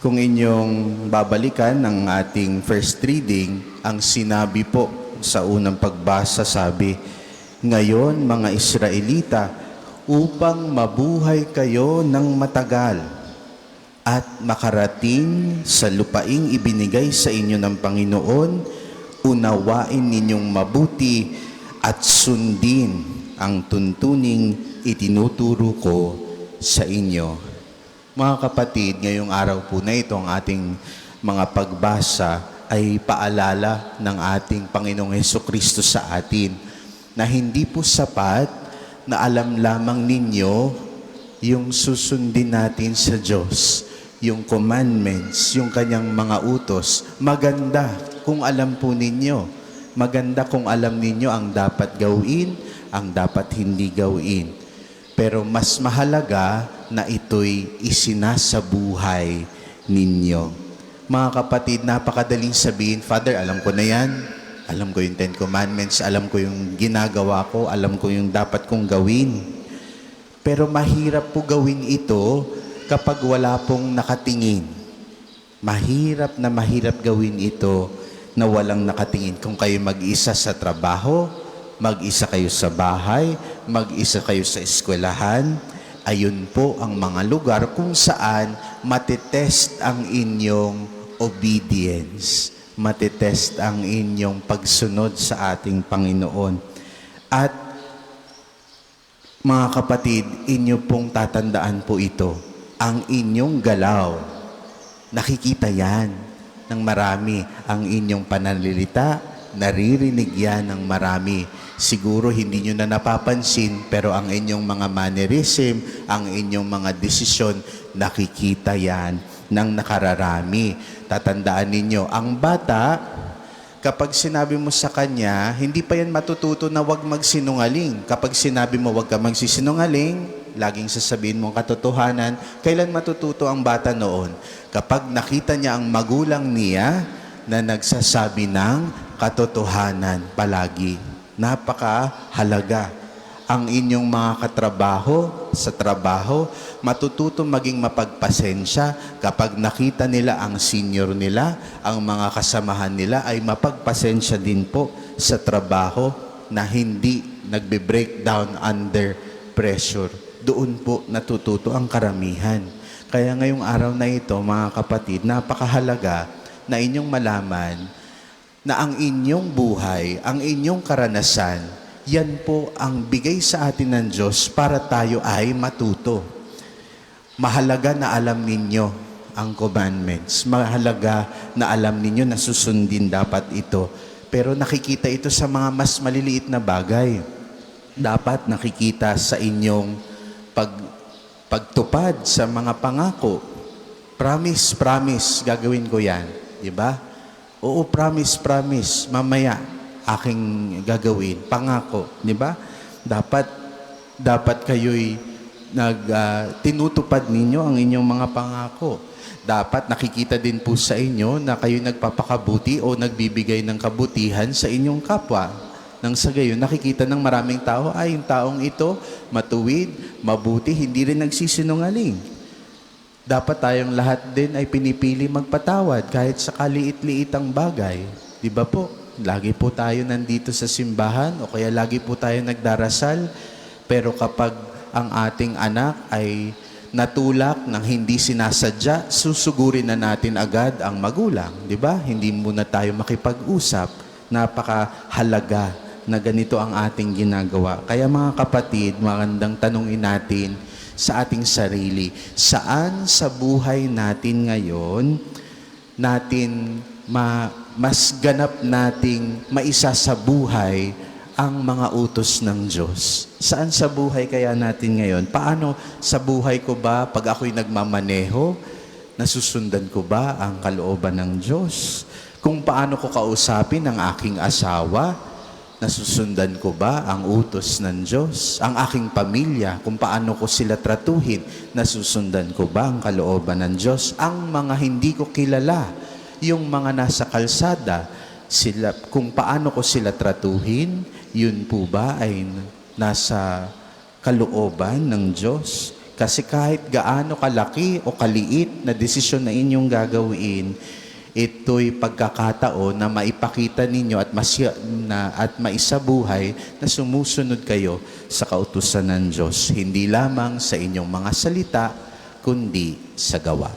Kung inyong babalikan ng ating first reading, ang sinabi po sa unang pagbasa sabi, "Ngayon mga Israelita, upang mabuhay kayo ng matagal at makarating sa lupaing ibinigay sa inyo ng Panginoon, unawain ninyong mabuti at sundin ang tuntuning itinuturo ko sa inyo." Mga kapatid, ngayong araw po na ito, ang ating mga pagbasa ay paalala ng ating Panginoong Hesukristo sa atin na hindi po sapat na alam lamang ninyo yung susundin natin sa Diyos, yung commandments, yung kanyang mga utos. Maganda kung alam po ninyo. Maganda kung alam ninyo ang dapat gawin, ang dapat hindi gawin. Pero mas mahalaga na ito'y isinasabuhay ninyo. Mga kapatid, napakadaling sabihin, "Father, alam ko na yan. Alam ko yung 10 Commandments, alam ko yung ginagawa ko, alam ko yung dapat kong gawin." Pero mahirap po gawin ito kapag wala pong nakatingin. Mahirap na mahirap gawin ito na walang nakatingin. Kung kayo mag-isa sa trabaho, mag-isa kayo sa bahay, mag-isa kayo sa eskwelahan, ayun po ang mga lugar kung saan matitest ang inyong obedience, matitest ang inyong pagsunod sa ating Panginoon. At mga kapatid, inyo pong tatandaan po ito, ang inyong galaw, nakikita yan ng marami, ang inyong pananalita, naririnig yan ng marami. Siguro hindi nyo na napapansin, pero ang inyong mga mannerism, ang inyong mga desisyon, nakikita yan ng nakararami. Tatandaan ninyo, ang bata, kapag sinabi mo sa kanya, hindi pa yan matututo na huwag magsinungaling. Kapag sinabi mo huwag ka magsisinungaling, laging sasabihin mo ang katotohanan, kailan matututo ang bata noon? Kapag nakita niya ang magulang niya na nagsasabi ng katotohanan palagi. Napakahalaga. Ang inyong mga katrabaho sa trabaho, matututo maging mapagpasensya kapag nakita nila ang senior nila, ang mga kasamahan nila ay mapagpasensya din po sa trabaho na hindi nagbe-breakdown under pressure. Doon po natututo ang karamihan. Kaya ngayong araw na ito, mga kapatid, napakahalaga na inyong malaman na ang inyong buhay, ang inyong karanasan, yan po ang bigay sa atin ng Diyos para tayo ay matuto. Mahalaga na alam ninyo ang commandments. Mahalaga na alam ninyo na susundin dapat ito. Pero nakikita ito sa mga mas maliliit na bagay. Dapat nakikita sa inyong pagtupad sa mga pangako. Promise, gagawin ko yan. Diba? Oo, promise, mamaya aking gagawin, pangako, di ba? Dapat kayo'y tinutupad ninyo ang inyong mga pangako. Dapat nakikita din po sa inyo na kayo'y nagpapakabuti o nagbibigay ng kabutihan sa inyong kapwa. Nang sa gayon, nakikita ng maraming tao, ay, yung taong ito, matuwid, mabuti, hindi rin nagsisinungaling. Dapat tayong lahat din ay pinipili magpatawad kahit sa kaliit-liitang bagay. Di ba po? Lagi po tayo nandito sa simbahan o kaya lagi po tayo nagdarasal. Pero kapag ang ating anak ay natulak ng hindi sinasadya, susugurin na natin agad ang magulang. Di ba? Hindi muna tayo makipag-usap. Napakahalaga na ganito ang ating ginagawa. Kaya mga kapatid, magandang tanungin natin sa ating sarili, saan sa buhay natin ngayon mas ganap nating maisa sa buhay ang mga utos ng Diyos? Saan sa buhay kaya natin ngayon? Paano sa buhay ko ba pag ako'y nagmamaneho, nasusundan ko ba ang kalooban ng Diyos? Kung paano ko kausapin ang aking asawa, nasusundan ko ba ang utos ng Diyos? Ang aking pamilya, kung paano ko sila tratuhin, nasusundan ko ba ang kalooban ng Diyos? Ang mga hindi ko kilala, yung mga nasa kalsada, kung paano ko sila tratuhin, yun po ba ay nasa kalooban ng Diyos? Kasi kahit gaano kalaki o kaliit na desisyon na inyong gagawin, ito'y pagkakataon na maipakita ninyo at maisabuhay na sumusunod kayo sa kautusan ng Diyos. Hindi lamang sa inyong mga salita, kundi sa gawa.